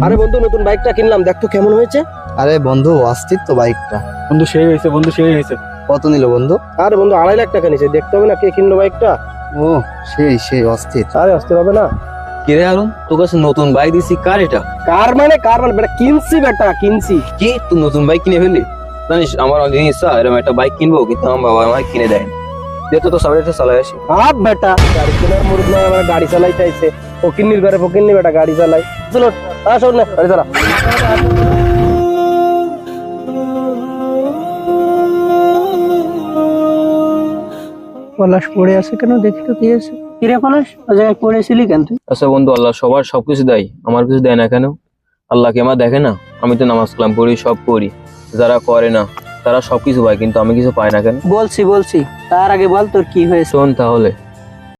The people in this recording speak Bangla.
আরে বন্ধু, নতুন বাইকটা কিনলাম, দেখ তো কেমন হয়েছে। আরে বন্ধু, অস্থির তো বাইকটা। বন্ধু সেই হয়েছে, বন্ধু সেই হয়েছে। কত নিল বন্ধু? আরে বন্ধু, 2.5 লাখ টাকা নিচে, দেখতে হবে না কে কিনলো বাইকটা। ও সেই সেই অস্থির। আরে আসতে হবে না। কিরে আরুন, তোর কাছে নতুন বাইক দিছি, কার এটা? কার মানে বেটা কিনছি, বেটা কিনছি। কি তুই নতুন বাইক কিনে ফেললি? জানিস আমার অনেক ইচ্ছা এরকম একটা বাইক কিনবো, কিন্তু আমার বাবা আমায় কিনে দেয় না। দেখো তো সবাই চালাই আসি। আপ বেটা, গাড়ি কেনার মুরুদ নাই, আমার গাড়ি চালাইতে আইছে। ফকিন্নির ঘরে ফকিন্নি বেটা গাড়ি চালাই। চলো আসো না, গাড়ি চালা। পলাশ পড়ে আছে কেন, দেখি তো কি আছে। কিরে পলাশ, ও জায়গায় পড়েছিলি কেন তুই? আচ্ছা বন্ধু, আল্লাহ সবার সবকিছু দেয়, আমার কিছু দেয় না কেন? আল্লাহ কি আমার দেখে না? আমি তো নামাজ কালাম পড়ি, সব করি। যারা করে না তারা সবকিছু পায়, কিন্তু আমি কিছু পাই না কেন? বলছি তার আগে বল তোর কি হয়েছে। শোন তাহলে,